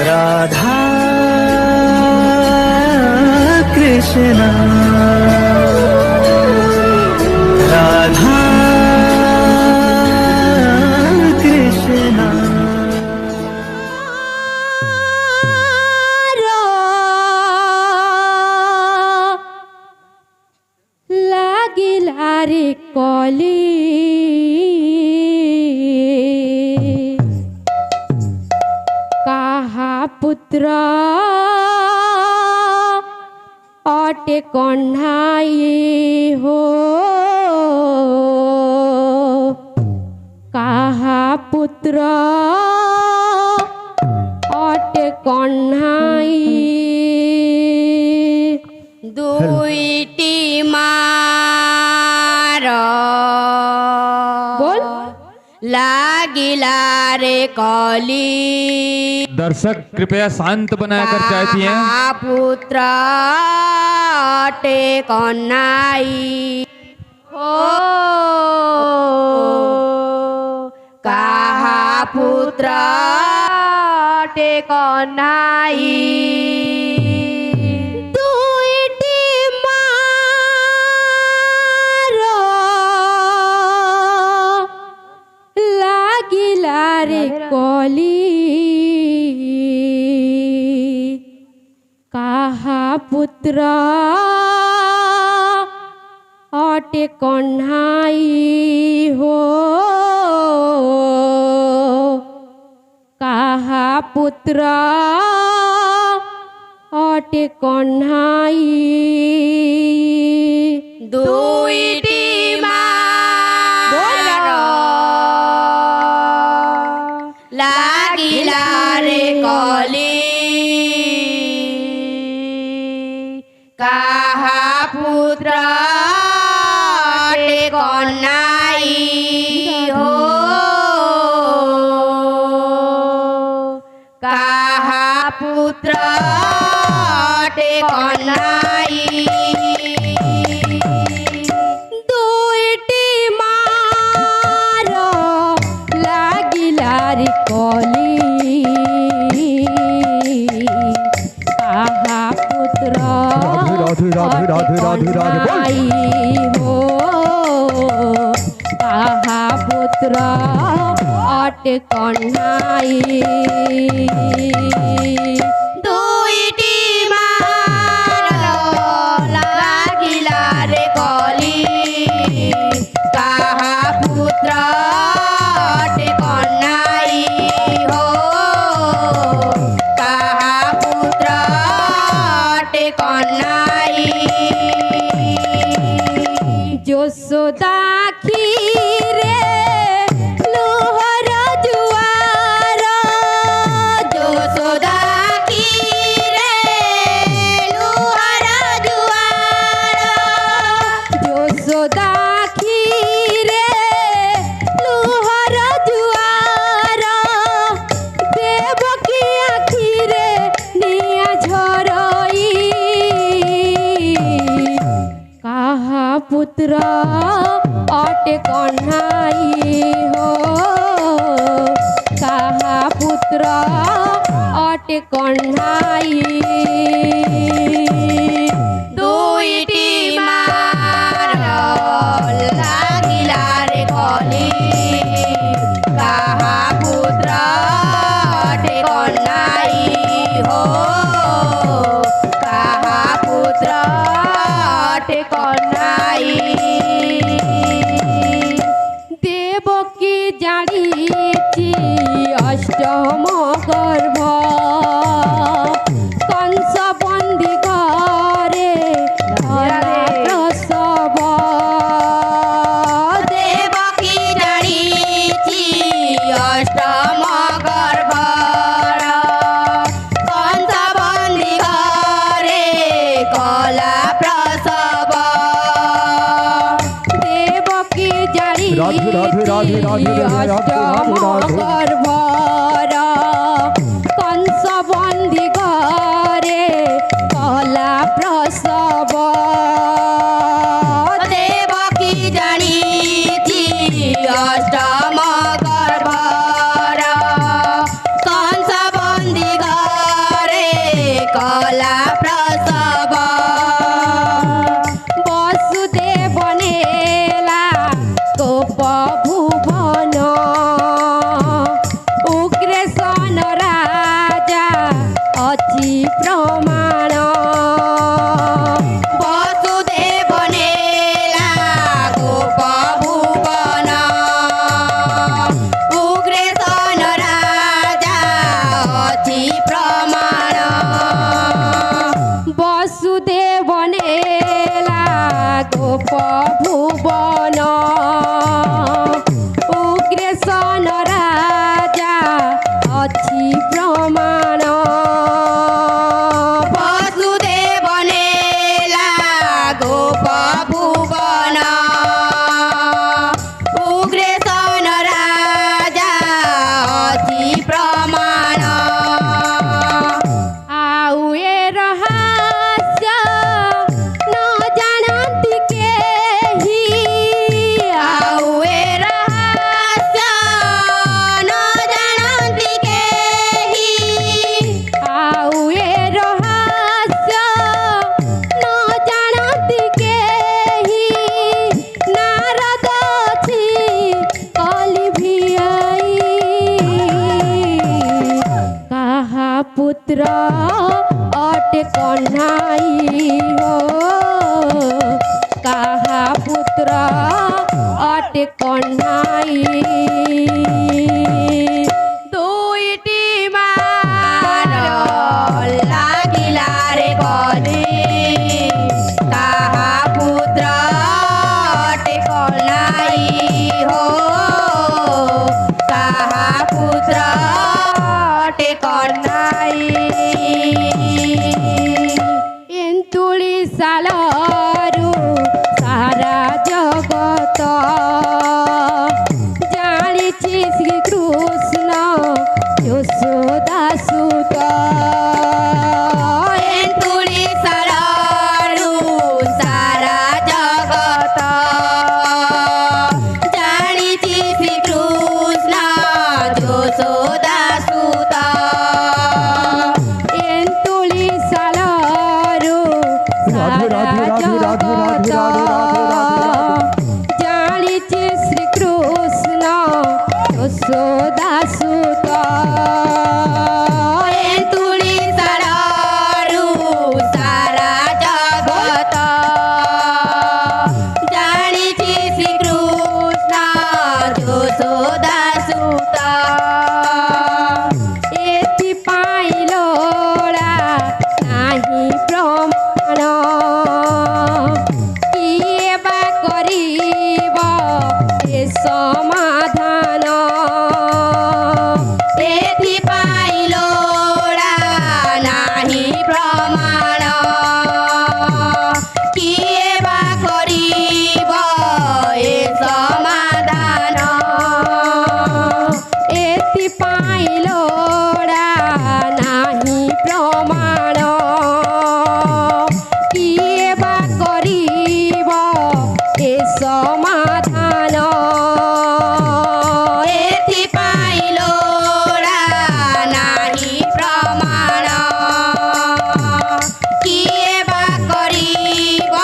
राधा कृष्णा राधा कृष्णा লাগিলা রে কলি কাহা পুত্র অটে কন্হাই হো কাহা পুত্র অটে কন্হাই দুইটি মার बोल लागिला रे कली दर्शक कृपया शांत बनाकर चाहती हैं। पुत्र टे कन्नाई हो काहा पुत्र टे कन्नाई দুইটি মার লাগিলা রে কলি কাহা পুত্র অটে কন্হাই হো কাহা পুত্র অটে কন্হাই দুইটি মার লাগিলা রে কলি কাহা পুত্র टे कन्नाई हो काहा पुत्र टे कन्नाई দুইটি মার লাগিলা রে কলি কাহা পুত্র राधे राधे राधे राधे राधे बोल। कन्हाई हो काहा पुत्र अटे कन्हाई দুইটি মার লাগিলা রে কলি কাহা পুত্র टे कन्नाई हो काहा पुत्र टे कन्नाई যশোদা ক্ষীরে লোহর জুয়ার যশোদা ক্ষীরে লোহার জুয়ার যশোদা ক্ষীরে লোহর জুয়ার দেবকী আখিরে নিয়া ঝরই কাহা পুত্র অটে কন্হাই হো কাহা পুত্র অটে কন্হাই দুইটি মার লাগিলা রে কলি কাহা পুত্র टे कन्नाई हो काहा पुत्र टे कन्नाई দেবকী জানিছি অষ্টম গর্ভ কংস বন্দি ঘরে ধরা প্রসব দেবকী জানিছি অষ্টম গর্ভর কংস বন্দি ঘরে কলা প্রসব দেবকী জানি राधे राधे राधे राधे राधे অষ্টম গর্ভর কংস বন্দি ঘরে কলা প্রসব দেবকী জানিছি অষ্টম গর্ভর কংস বন্দি ঘরে पुत्र अटे कन्हाई हो काहा पुत्र अटे कन्हाई দুইটি মার লাগিলা রে গলে কাহা পুত্র অটে কন্যাই হো কাহা পুত্র অটে কন্যাই এন্তুলি সালরু সারা জগত জানিছি শ্রীকৃষ্ণ যশোদা সুত তুলি সারারু সারা জগত জানিছি শ্রীকৃষ্ণ যশোদা সুত এন্তুলি সালরু সারা জগত জানিছি শ্রীকৃষ্ণ যশোদা সুত তুলি সারারু সারা জগত জানিছি শ্রীকৃষ্ণ যশোদা সুত এতি পাইলোড়া নাহি প্রমাণ কিয়ে বা করিব এ সমাধান এথিপাই লোড়া নাহি প্রমাণ কিয়ে বা করিব এ সমাধান এতি পাইলোড়া নাহি প্রমাণ কিয়ে বা করিব এ সমাধান এথিপাই লোড়া নাহি প্রমাণ কিয়ে বা করিব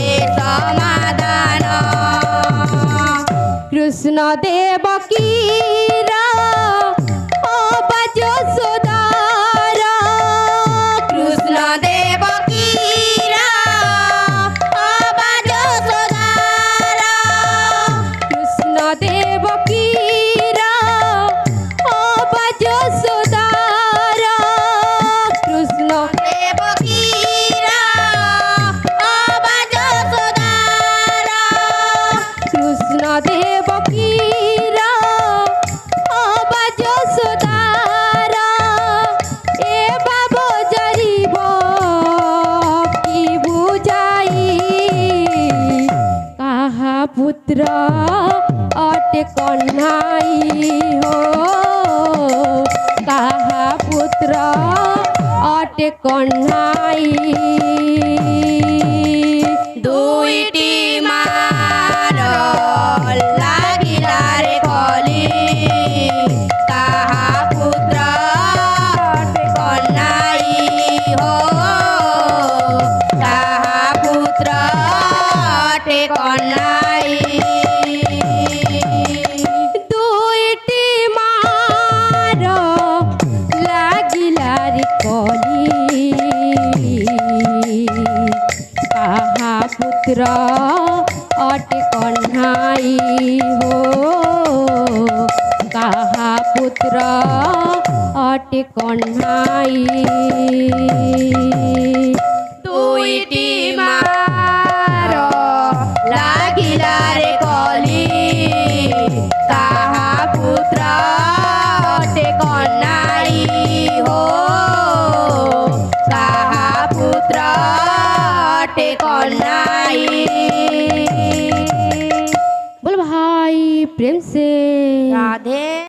এ সমাধান কৃষ্ণ দেবকীর অবা যশোদার কৃষ্ণ দেবকীর অবা যশোদার কৃষ্ণ দেবকীর অবা যশোদার কৃষ্ণ দেবকীর অবা যশোদার কৃষ্ণ দেবকীর অবা যশোদার এ বাবু জরিব কি বুঝাই কাহা পুত্র অটে কন্হাই হো কাহা পুত্র অটে কন্হাই দুইটি মার লাগিলা রে গলে কাহা পুত্র কন্যাই হো কাহা পুত্র কন্যাই দুইটি মার লাগিলার কলি কাহা পুত্র অটে কন্হাই হো কাহা পুত্র অটে কন্হাই দুইটি মার লাগিলা রে